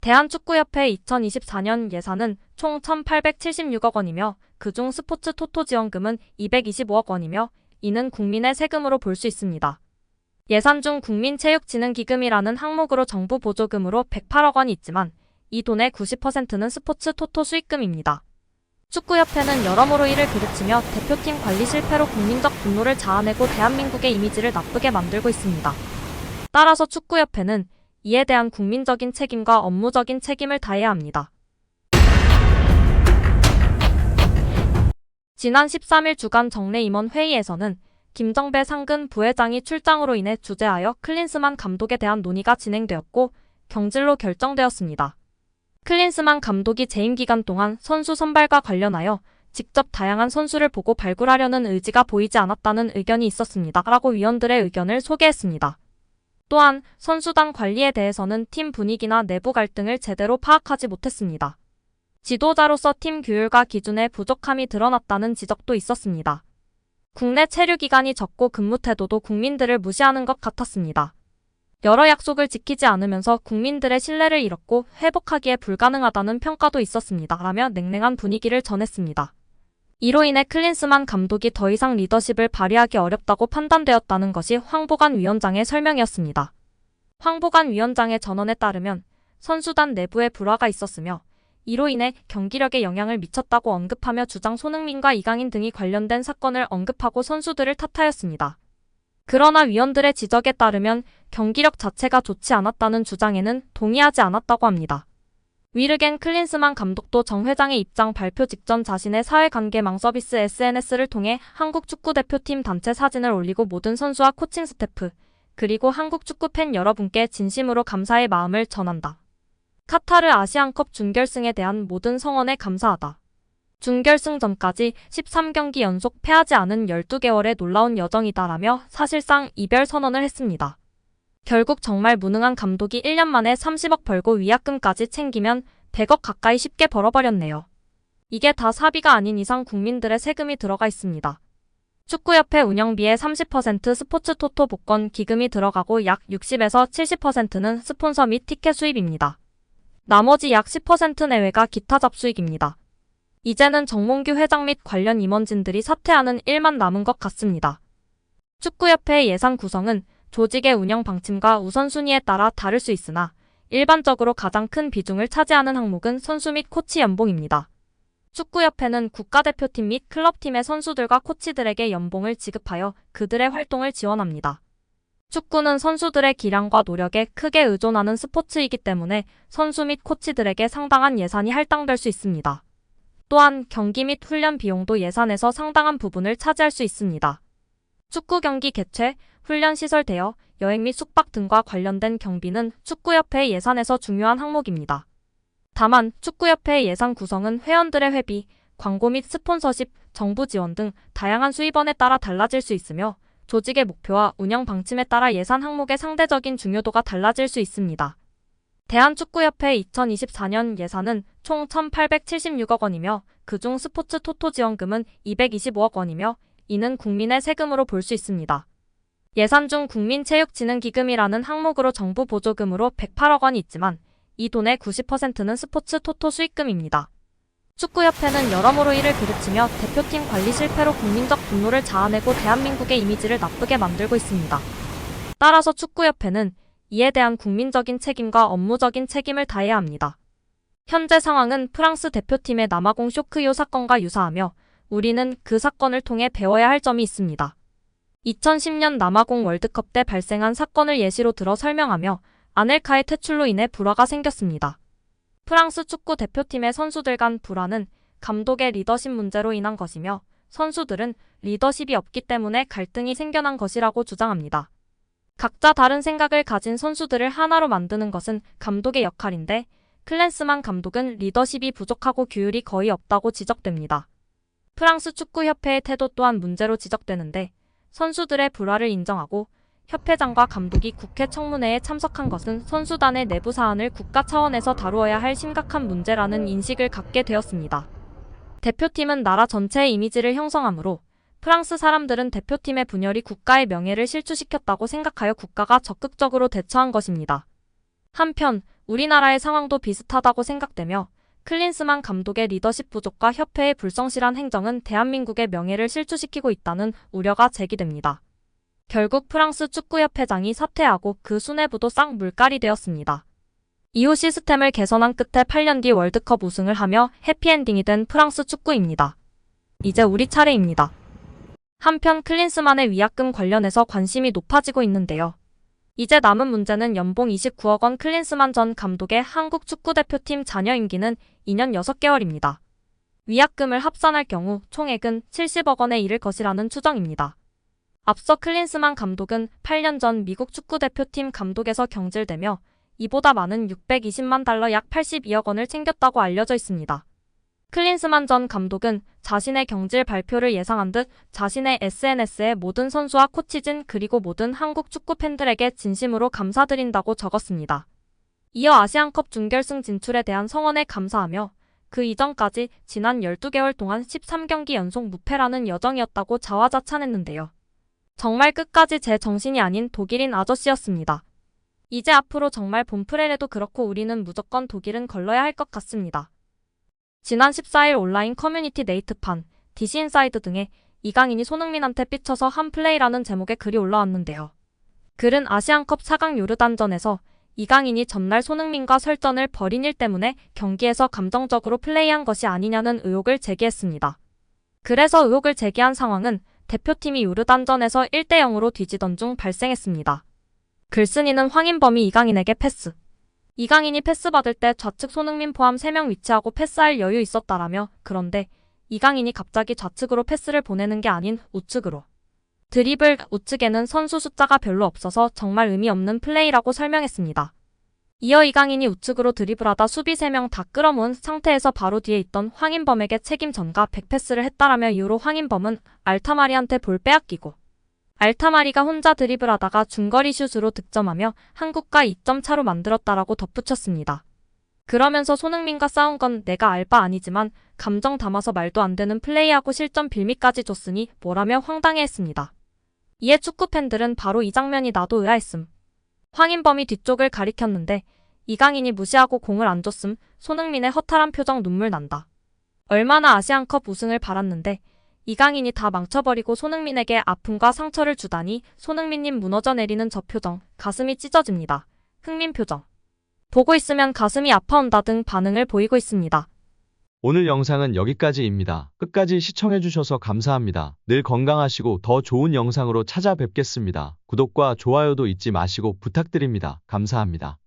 대한축구협회 2024년 예산은 총 1,876억 원이며 그중 스포츠 토토 지원금은 225억 원이며 이는 국민의 세금으로 볼 수 있습니다. 예산 중 국민체육진흥기금이라는 항목으로 정부 보조금으로 108억 원이 있지만 이 돈의 90%는 스포츠 토토 수익금입니다. 축구협회는 여러모로 이를 그르치며 대표팀 관리 실패로 국민적 분노를 자아내고 대한민국의 이미지를 나쁘게 만들고 있습니다. 따라서 축구협회는 이에 대한 국민적인 책임과 업무적인 책임을 다해야 합니다. 지난 13일 주간 정례 임원 회의에서는 김정배 상근 부회장이 출장으로 인해 주재하여 클린스만 감독에 대한 논의가 진행되었고 경질로 결정되었습니다. 클린스만 감독이 재임 기간 동안 선수 선발과 관련하여 직접 다양한 선수를 보고 발굴하려는 의지가 보이지 않았다는 의견이 있었습니다. 라고 위원들의 의견을 소개했습니다. 또한 선수단 관리에 대해서는 팀 분위기나 내부 갈등을 제대로 파악하지 못했습니다. 지도자로서 팀 규율과 기준에 부족함이 드러났다는 지적도 있었습니다. 국내 체류 기간이 적고 근무 태도도 국민들을 무시하는 것 같았습니다. 여러 약속을 지키지 않으면서 국민들의 신뢰를 잃었고 회복하기에 불가능하다는 평가도 있었습니다. 라며 냉랭한 분위기를 전했습니다. 이로 인해 클린스만 감독이 더 이상 리더십을 발휘하기 어렵다고 판단되었다는 것이 황보관 위원장의 설명이었습니다. 황보관 위원장의 전언에 따르면 선수단 내부에 불화가 있었으며 이로 인해 경기력에 영향을 미쳤다고 언급하며 주장 손흥민과 이강인 등이 관련된 사건을 언급하고 선수들을 탓하였습니다. 그러나 위원들의 지적에 따르면 경기력 자체가 좋지 않았다는 주장에는 동의하지 않았다고 합니다. 위르겐 클린스만 감독도 정 회장의 입장 발표 직전 자신의 사회관계망 서비스 SNS를 통해 한국 축구대표팀 단체 사진을 올리고 모든 선수와 코칭 스태프, 그리고 한국 축구 팬 여러분께 진심으로 감사의 마음을 전한다. 카타르 아시안컵 준결승에 대한 모든 성원에 감사하다. 준결승 전까지 13경기 연속 패하지 않은 12개월의 놀라운 여정이다라며 사실상 이별 선언을 했습니다. 결국 정말 무능한 감독이 1년 만에 30억 벌고 위약금까지 챙기면 100억 가까이 쉽게 벌어버렸네요. 이게 다 사비가 아닌 이상 국민들의 세금이 들어가 있습니다. 축구협회 운영비의 30% 스포츠 토토 복권 기금이 들어가고 약 60에서 70%는 스폰서 및 티켓 수입입니다. 나머지 약 10% 내외가 기타 잡수익입니다. 이제는 정몽규 회장 및 관련 임원진들이 사퇴하는 일만 남은 것 같습니다. 축구협회의 예산 구성은 조직의 운영 방침과 우선순위에 따라 다를 수 있으나 일반적으로 가장 큰 비중을 차지하는 항목은 선수 및 코치 연봉입니다. 축구협회는 국가대표팀 및 클럽팀의 선수들과 코치들에게 연봉을 지급하여 그들의 활동을 지원합니다. 축구는 선수들의 기량과 노력에 크게 의존하는 스포츠이기 때문에 선수 및 코치들에게 상당한 예산이 할당될 수 있습니다. 또한 경기 및 훈련 비용도 예산에서 상당한 부분을 차지할 수 있습니다. 축구 경기 개최, 훈련시설 대여, 여행 및 숙박 등과 관련된 경비는 축구협회의 예산에서 중요한 항목입니다. 다만 축구협회의 예산 구성은 회원들의 회비, 광고 및 스폰서십, 정부 지원 등 다양한 수입원에 따라 달라질 수 있으며 조직의 목표와 운영 방침에 따라 예산 항목의 상대적인 중요도가 달라질 수 있습니다. 대한축구협회 2024년 예산은 총 1,876억 원이며 그중 스포츠 토토 지원금은 225억 원이며 이는 국민의 세금으로 볼 수 있습니다. 예산 중 국민체육진흥기금이라는 항목으로 정부 보조금으로 108억 원이 있지만 이 돈의 90%는 스포츠 토토 수익금입니다. 축구협회는 여러모로 이를 그르치며 대표팀 관리 실패로 국민적 분노를 자아내고 대한민국의 이미지를 나쁘게 만들고 있습니다. 따라서 축구협회는 이에 대한 국민적인 책임과 업무적인 책임을 다해야 합니다. 현재 상황은 프랑스 대표팀의 남아공 쇼크요 사건과 유사하며 우리는 그 사건을 통해 배워야 할 점이 있습니다. 2010년 남아공 월드컵 때 발생한 사건을 예시로 들어 설명하며 아넬카의 퇴출로 인해 불화가 생겼습니다. 프랑스 축구 대표팀의 선수들 간 불화는 감독의 리더십 문제로 인한 것이며 선수들은 리더십이 없기 때문에 갈등이 생겨난 것이라고 주장합니다. 각자 다른 생각을 가진 선수들을 하나로 만드는 것은 감독의 역할인데 클린스만 감독은 리더십이 부족하고 규율이 거의 없다고 지적됩니다. 프랑스 축구협회의 태도 또한 문제로 지적되는데 선수들의 불화를 인정하고 협회장과 감독이 국회 청문회에 참석한 것은 선수단의 내부 사안을 국가 차원에서 다루어야 할 심각한 문제라는 인식을 갖게 되었습니다. 대표팀은 나라 전체의 이미지를 형성하므로 프랑스 사람들은 대표팀의 분열이 국가의 명예를 실추시켰다고 생각하여 국가가 적극적으로 대처한 것입니다. 한편 우리나라의 상황도 비슷하다고 생각되며 클린스만 감독의 리더십 부족과 협회의 불성실한 행정은 대한민국의 명예를 실추시키고 있다는 우려가 제기됩니다. 결국 프랑스 축구협회장이 사퇴하고 그 수뇌부도 싹 물갈이 되었습니다. 이후 시스템을 개선한 끝에 8년 뒤 월드컵 우승을 하며 해피엔딩이 된 프랑스 축구입니다. 이제 우리 차례입니다. 한편 클린스만의 위약금 관련해서 관심이 높아지고 있는데요. 이제 남은 문제는 연봉 29억 원 클린스만 전 감독의 한국 축구대표팀 잔여 임기는 2년 6개월입니다. 위약금을 합산할 경우 총액은 70억 원에 이를 것이라는 추정입니다. 앞서 클린스만 감독은 8년 전 미국 축구대표팀 감독에서 경질되며 이보다 많은 620만 달러 약 82억 원을 챙겼다고 알려져 있습니다. 클린스만 전 감독은 자신의 경질 발표를 예상한 듯 자신의 SNS에 모든 선수와 코치진 그리고 모든 한국 축구 팬들에게 진심으로 감사드린다고 적었습니다. 이어 아시안컵 준결승 진출에 대한 성원에 감사하며 그 이전까지 지난 12개월 동안 13경기 연속 무패라는 여정이었다고 자화자찬했는데요. 정말 끝까지 제 정신이 아닌 독일인 아저씨였습니다. 이제 앞으로 정말 본프레레도 그렇고 우리는 무조건 독일은 걸러야 할 것 같습니다. 지난 14일 온라인 커뮤니티 네이트판, DC인사이드 등에 이강인이 손흥민한테 삐쳐서 한 플레이라는 제목의 글이 올라왔는데요. 글은 아시안컵 4강 요르단전에서 이강인이 전날 손흥민과 설전을 벌인 일 때문에 경기에서 감정적으로 플레이한 것이 아니냐는 의혹을 제기했습니다. 그래서 의혹을 제기한 상황은 대표팀이 요르단전에서 1대0으로 뒤지던 중 발생했습니다. 글쓴이는 황인범이 이강인에게 패스. 이강인이 패스 받을 때 좌측 손흥민 포함 3명 위치하고 패스할 여유 있었다라며 그런데 이강인이 갑자기 좌측으로 패스를 보내는 게 아닌 우측으로. 드리블 우측에는 선수 숫자가 별로 없어서 정말 의미 없는 플레이라고 설명했습니다. 이어 이강인이 우측으로 드리블하다 수비 3명 다 끌어모은 상태에서 바로 뒤에 있던 황인범에게 책임 전가 백패스를 했다라며 이후로 황인범은 알타마리한테 볼 빼앗기고 알타마리가 혼자 드리블하다가 중거리 슛으로 득점하며 한국과 2점 차로 만들었다라고 덧붙였습니다. 그러면서 손흥민과 싸운 건 내가 알 바 아니지만 감정 담아서 말도 안 되는 플레이하고 실점 빌미까지 줬으니 뭐라며 황당해했습니다. 이에 축구팬들은 바로 이 장면이 나도 의아했음. 황인범이 뒤쪽을 가리켰는데 이강인이 무시하고 공을 안 줬음. 손흥민의 허탈한 표정 눈물 난다. 얼마나 아시안컵 우승을 바랐는데 이강인이 다 망쳐버리고 손흥민에게 아픔과 상처를 주다니 손흥민님 무너져 내리는 저 표정, 가슴이 찢어집니다. 흥민 표정. 보고 있으면 가슴이 아파온다 등 반응을 보이고 있습니다. 오늘 영상은 여기까지입니다. 끝까지 시청해주셔서 감사합니다. 늘 건강하시고 더 좋은 영상으로 찾아뵙겠습니다. 구독과 좋아요도 잊지 마시고 부탁드립니다. 감사합니다.